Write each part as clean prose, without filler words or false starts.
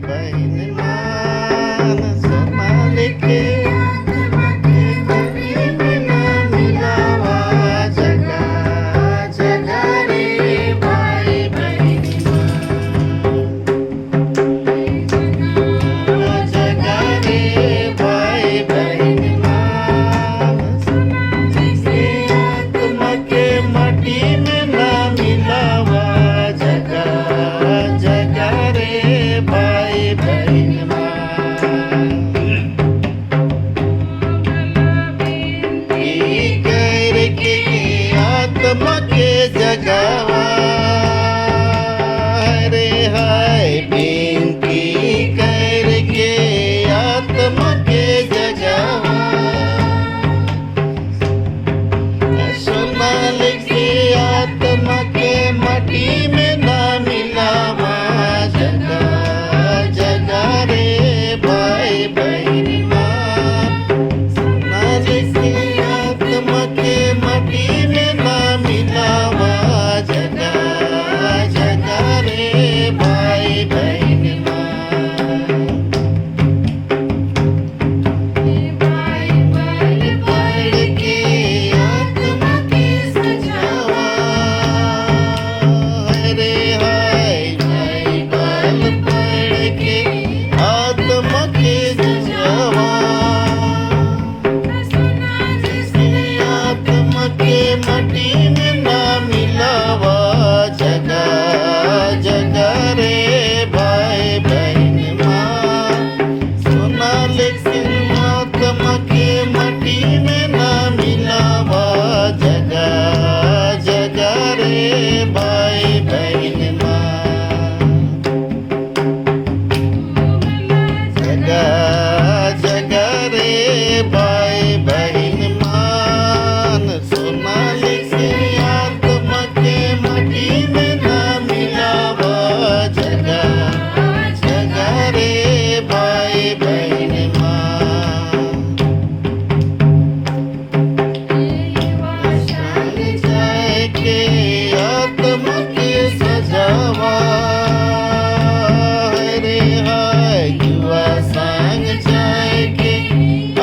बहन मान सोनाली के कभी न मिलावा जगा जगा रे भाई बहन जगा रे भाई बहन आत्मा के मटी में ना मिलावा जगा जगा रे भाई बहन करके आत्मा के जगावा रे हाय बेनती करके आत्मा के जगावा सोनाल की आत्मा के मटी में ना मिलावा जगा जगा रे भाई बहन सोनाल की आत्मा के मटी में ना मिलावा जगा जगा रे भाई बहन पढ़ के आत्मा के सजावा रे हाय बाइबल पढ़ के आत्मा के सजावा आत्मा के मटी में ना मिलावा जगा जगा रे भाई बहन सोनाल सिंह आत्मा के मटी में ना मिलावा जगा जगा रे भाई बहन जगा जगा रे भाई बहन मान सोनाल सिंह आत्मा के मटी में ना मिलावा जगा जगा रे भाई बहन जाए के आत्मा के सजावा रे हाय युवा संग जाए के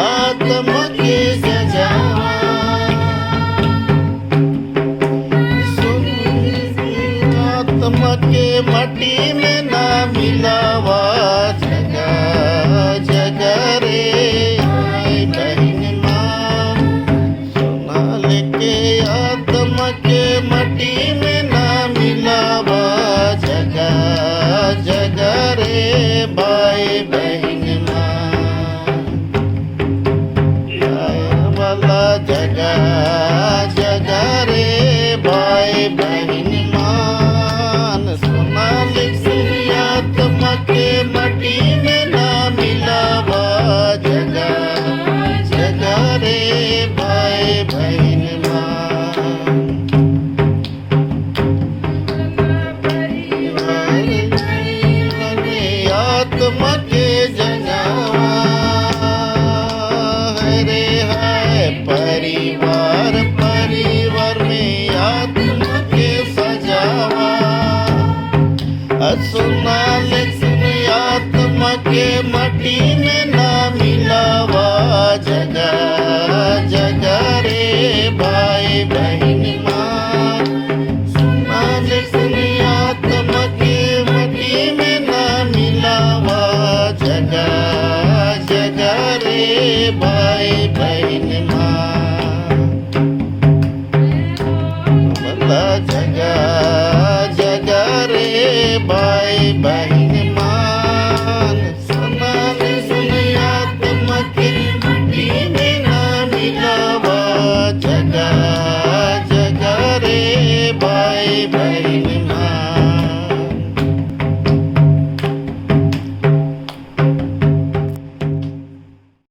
आत्मा के सजावा सुन आत्मा के मटी में ना मिलावा जगा जगा रे भाई बहन सोनाल के आत्मा के मटी में ना मिलावा जगा जगा रे भाई बहन वाला जगा जगा रे भाई बहन सोनाल सिंह आत्मा के मटी में ना मिलावा जगा जगा रे भाई बहन आत्मा के जगावा रे हाय परिवार परिवार में आत्मा के सजावा सोनाल सिंह आत्मा के